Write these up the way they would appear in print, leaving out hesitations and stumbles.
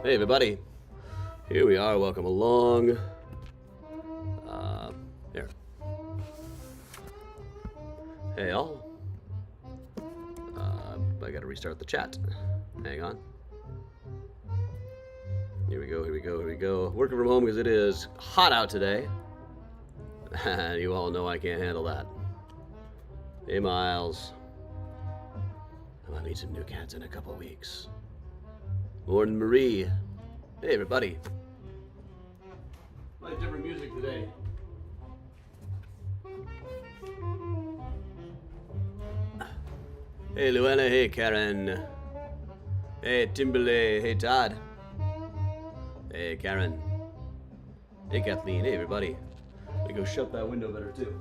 Hey everybody, here we are, welcome along. Here. Hey all. I gotta restart the chat. Hang on. Here we go. Working from home because it is hot out today. You all know I can't handle that. Hey Miles. I'm gonna meet some new cats in a couple weeks. Morning Marie. Hey everybody. Like different music today. Hey Luana, hey Karen. Hey Timberlake, hey Todd. Hey Karen. Hey Kathleen, hey everybody. Let me go shut that window better too.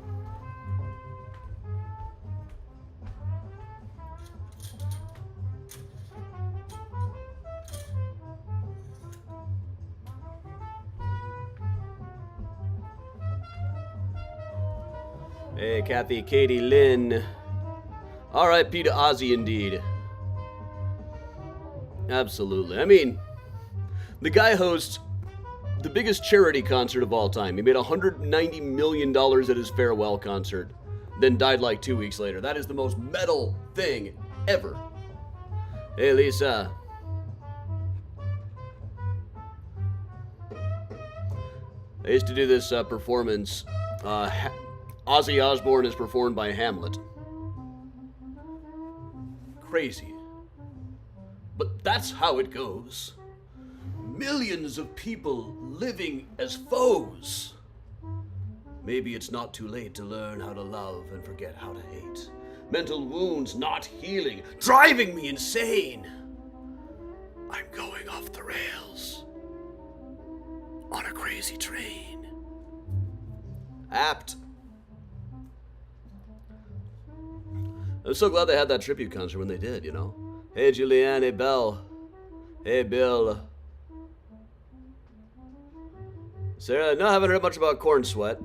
Hey Kathy, Katie, Lynn. R.I.P. to Ozzy indeed. Absolutely. I mean, the guy hosts the biggest charity concert of all time. He made $190 million at his farewell concert, then died like 2 weeks later. That is the most metal thing ever. Hey, Lisa. I used to do this performance. Ozzy Osbourne is performed by Hamlet. Crazy. But that's how it goes. Millions of people living as foes. Maybe it's not too late to learn how to love and forget how to hate. Mental wounds not healing, driving me insane. I'm going off the rails on a crazy train. Apt. I'm so glad they had that tribute concert when they did, you know. Hey, Julianne, hey, Belle. Hey, Bill. Sarah, no, I haven't heard much about Corn Sweat.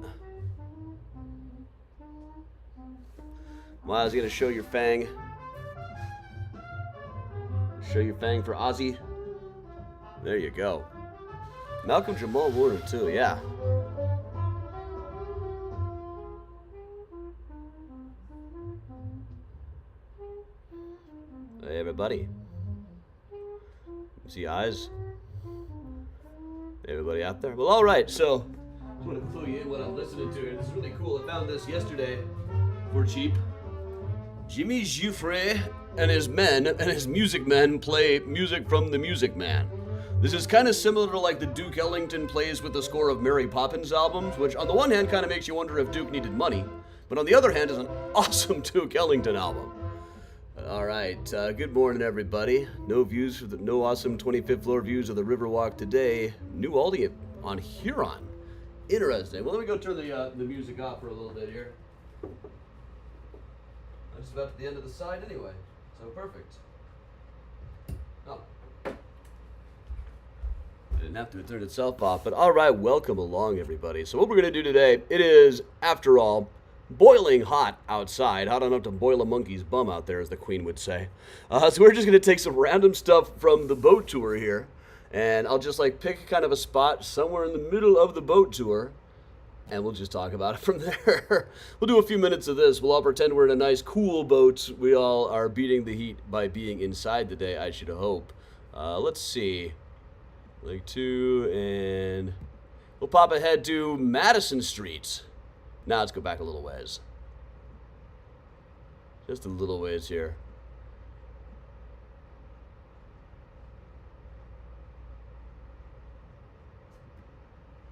Miles, you gonna show your fang? Show your fang for Ozzy? There you go. Malcolm Jamal Warner, too, yeah. Hey, everybody. See eyes? Everybody out there? Well, all right. So, I just want to clue you in what I'm listening to here. This is really cool. I found this yesterday for cheap. Jimmy Giuffre and his men and his music men play music from the Music Man. This is kind of similar to like the Duke Ellington plays with the score of Mary Poppins albums, which on the one hand kind of makes you wonder if Duke needed money, but on the other hand is an awesome Duke Ellington album. All right, good morning, everybody. No awesome 25th floor views of the Riverwalk today. New Aldi on Huron. Interesting. Well, let me go turn the music off for a little bit here. I'm just about at the end of the side anyway, so perfect. Oh. It didn't have to turn itself off, but all right, welcome along, everybody. So what we're going to do today, it is, after all, boiling hot outside. Hot enough to boil a monkey's bum out there, as the Queen would say. So we're just going to take some random stuff from the boat tour here, and I'll just like pick kind of a spot somewhere in the middle of the boat tour, and we'll just talk about it from there. We'll do a few minutes of this. We'll all pretend we're in a nice, cool boat. We all are beating the heat by being inside today, I should hope. Let's see. Lake 2, and we'll pop ahead to Madison Street. Now let's go back a little ways. Just a little ways here.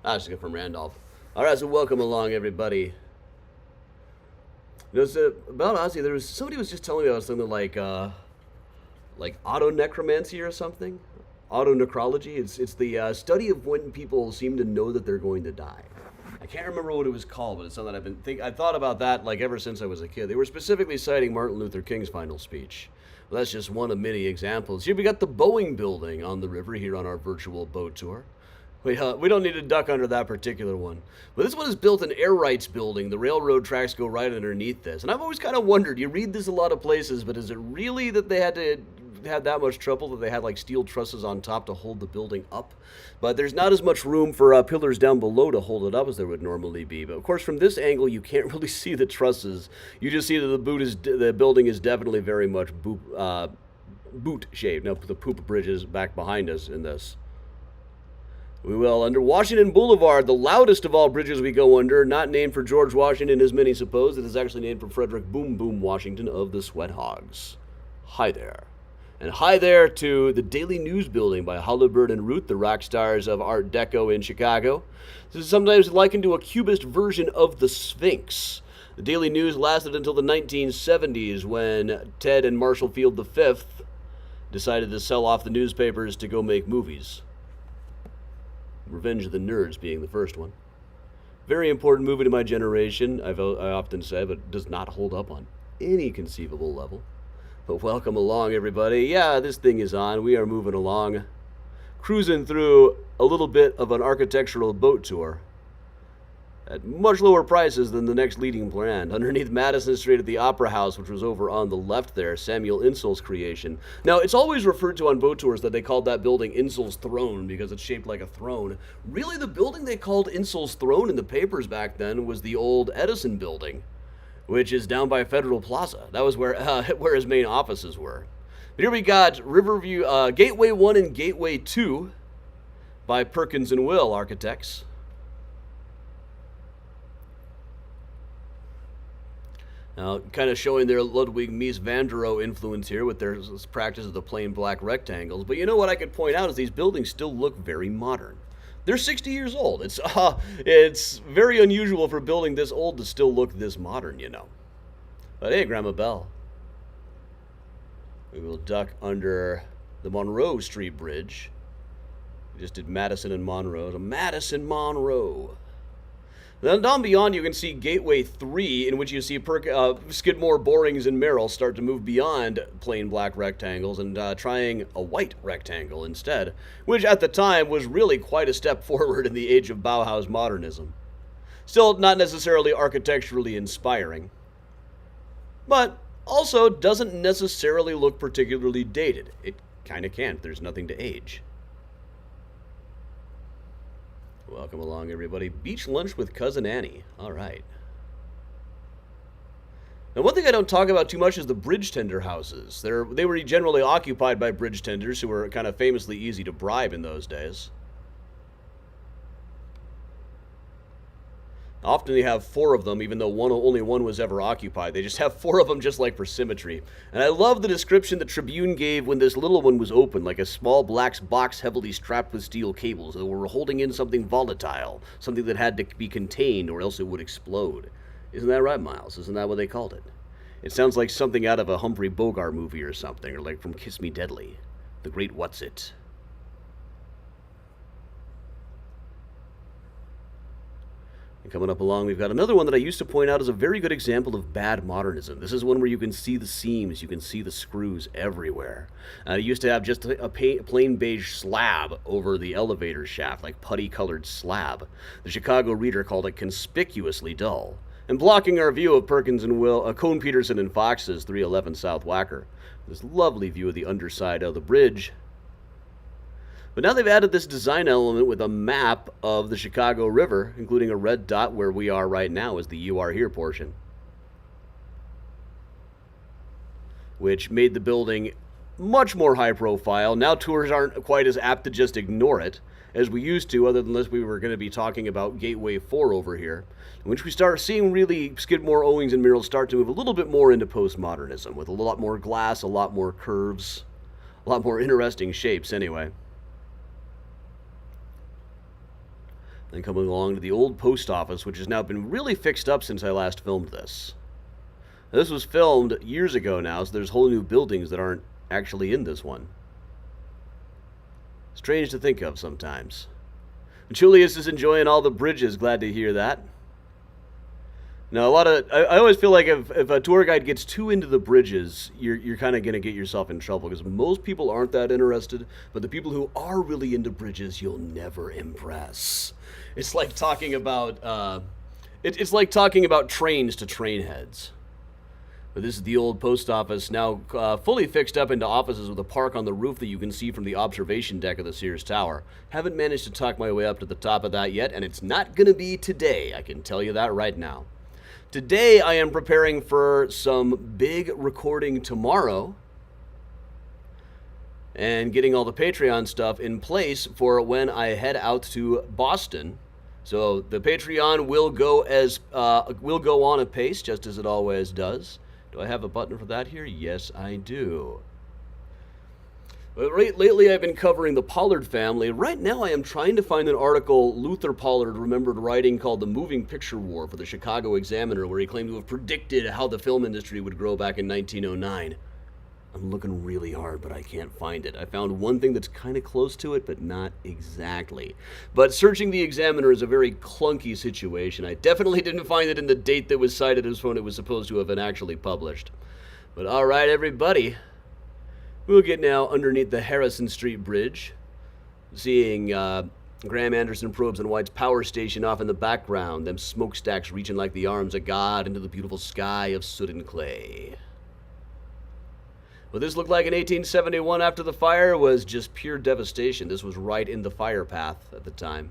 Just go from Randolph. All right, so welcome along, everybody. You know, about Ozzy, somebody was just telling me about something like auto-necromancy or something. Auto-necrology. It's the study of when people seem to know that they're going to die. I can't remember what it was called, but it's something I thought about that like ever since I was a kid. They were specifically citing Martin Luther King's final speech. Well, that's just one of many examples. Here we got the Boeing building on the river here on our virtual boat tour. We don't need to duck under that particular one. But this one is built an air rights building. The railroad tracks go right underneath this. And I've always kind of wondered, you read this a lot of places, but is it really that they had to had that much trouble that they had like steel trusses on top to hold the building up. But there's not as much room for pillars down below to hold it up as there would normally be. But of course, from this angle, you can't really see the trusses. You just see that the building is definitely very much boot shaped. Now the poop bridge is back behind us in this. We will under Washington Boulevard, the loudest of all bridges we go under, not named for George Washington as many suppose. It is actually named for Frederick Boom Boom Washington of the Sweat Hogs. Hi there. And hi there to the Daily News building by Holabird and Root, the rock stars of Art Deco in Chicago. This is sometimes likened to a cubist version of the Sphinx. The Daily News lasted until the 1970s when Ted and Marshall Field V decided to sell off the newspapers to go make movies. Revenge of the Nerds being the first one. Very important movie to my generation, I often say, but it does not hold up on any conceivable level. But welcome along, everybody. Yeah, this thing is on. We are moving along, cruising through a little bit of an architectural boat tour at much lower prices than the next leading brand. Underneath Madison Street at the Opera House, which was over on the left there, Samuel Insull's creation. Now, it's always referred to on boat tours that they called that building Insull's Throne because it's shaped like a throne. Really, the building they called Insull's Throne in the papers back then was the old Edison building, which is down by Federal Plaza. That was where his main offices were. But here we got Riverview, Gateway 1 and Gateway 2 by Perkins and Will Architects. Now, kind of showing their Ludwig Mies van der Rohe influence here with their practice of the plain black rectangles. But you know what I could point out is these buildings still look very modern. They're 60 years old. It's very unusual for a building this old to still look this modern, you know. But hey, Grandma Bell. We will duck under the Monroe Street Bridge. We just did Madison and Monroe. So Madison, Monroe. Then down beyond, you can see Gateway 3, in which you see Skidmore, Borings, and Merrill start to move beyond plain black rectangles and trying a white rectangle instead, which at the time was really quite a step forward in the age of Bauhaus modernism. Still not necessarily architecturally inspiring, but also doesn't necessarily look particularly dated. It kind of can't. There's nothing to age. Welcome along, everybody. Beach lunch with Cousin Annie. All right. Now, one thing I don't talk about too much is the bridge tender houses. They were generally occupied by bridge tenders who were kind of famously easy to bribe in those days. Often they have 4 of them, even though only one was ever occupied. They just have 4 of them just like for symmetry. And I love the description the Tribune gave when this little one was open, like a small black box heavily strapped with steel cables that were holding in something volatile, something that had to be contained or else it would explode. Isn't that right, Miles? Isn't that what they called it? It sounds like something out of a Humphrey Bogart movie or something, or like from Kiss Me Deadly, The Great What's It. And coming up along, we've got another one that I used to point out as a very good example of bad modernism. This is one where you can see the seams, you can see the screws everywhere. It used to have just a plain beige slab over the elevator shaft, like putty-colored slab. The Chicago Reader called it conspicuously dull. And blocking our view of Perkins and Will, Cone Peterson and Fox's 311 South Wacker. This lovely view of the underside of the bridge. But now they've added this design element with a map of the Chicago River, including a red dot where we are right now is the "You Are Here" portion, which made the building much more high profile. Now tours aren't quite as apt to just ignore it as we used to, other than unless we were going to be talking about Gateway 4 over here, in which we start seeing really Skidmore, Owings, and Merrill start to move a little bit more into postmodernism, with a lot more glass, a lot more curves, a lot more interesting shapes anyway. Then coming along to the old post office, which has now been really fixed up since I last filmed this. This was filmed years ago now, so there's whole new buildings that aren't actually in this one. Strange to think of sometimes. Julius is enjoying all the bridges, glad to hear that. Now, I always feel like if a tour guide gets too into the bridges, you're kind of going to get yourself in trouble, because most people aren't that interested, but the people who are really into bridges, you'll never impress. It's like talking about, it's like talking about trains to train heads. But this is the old post office, now fully fixed up into offices with a park on the roof that you can see from the observation deck of the Sears Tower. Haven't managed to talk my way up to the top of that yet, and it's not going to be today, I can tell you that right now. Today I am preparing for some big recording tomorrow and getting all the Patreon stuff in place for when I head out to Boston. So the Patreon will go on apace, just as it always does. Do I have a button for that here? Yes, I do. But lately I've been covering the Pollard family. Right now I am trying to find an article Luther Pollard remembered writing called The Moving Picture War for the Chicago Examiner, where he claimed to have predicted how the film industry would grow back in 1909. I'm looking really hard, but I can't find it. I found one thing that's kind of close to it, but not exactly. But searching the Examiner is a very clunky situation. I definitely didn't find it in the date that was cited as when it was supposed to have been actually published. But all right, everybody. We'll get now underneath the Harrison Street Bridge, seeing Graham Anderson Probes and White's power station off in the background, them smokestacks reaching like the arms of God into the beautiful sky of soot and clay. What this looked like in 1871 after the fire was just pure devastation. This was right in the fire path at the time.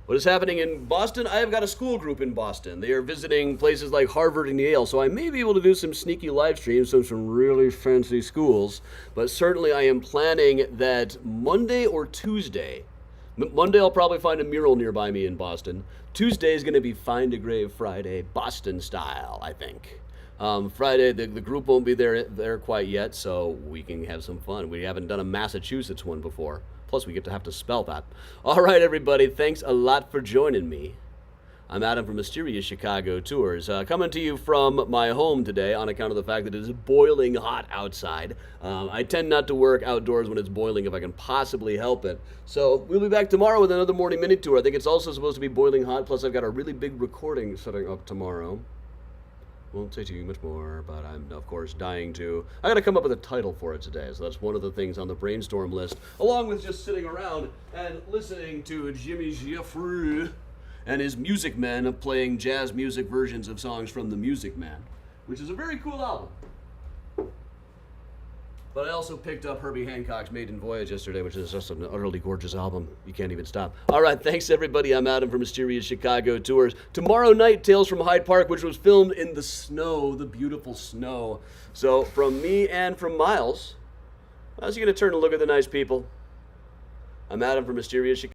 What is happening in Boston? I have got a school group in Boston. They are visiting places like Harvard and Yale, so I may be able to do some sneaky live streams from some really fancy schools, but certainly I am planning that Monday or Tuesday. Monday I'll probably find a mural nearby me in Boston. Tuesday is going to be Find a Grave Friday, Boston style, I think. Friday, the group won't be there quite yet, so we can have some fun. We haven't done a Massachusetts one before. Plus, we get to have to spell that. All right, everybody, thanks a lot for joining me. I'm Adam from Mysterious Chicago Tours, coming to you from my home today on account of the fact that it is boiling hot outside. I tend not to work outdoors when it's boiling if I can possibly help it. So we'll be back tomorrow with another morning mini tour. I think it's also supposed to be boiling hot, plus I've got a really big recording setting up tomorrow. Won't say too much more, but I'm, of course, dying to. I gotta come up with a title for it today, so that's one of the things on the brainstorm list, along with just sitting around and listening to Jimmy Giuffre and his Music Men playing jazz music versions of songs from The Music Man, which is a very cool album. But I also picked up Herbie Hancock's Maiden Voyage yesterday, which is just an utterly gorgeous album. You can't even stop. All right, thanks everybody. I'm Adam from Mysterious Chicago Tours. Tomorrow night, Tales from Hyde Park, which was filmed in the snow, the beautiful snow. So from me and from Miles, how's he going to turn and look at the nice people? I'm Adam from Mysterious Chicago.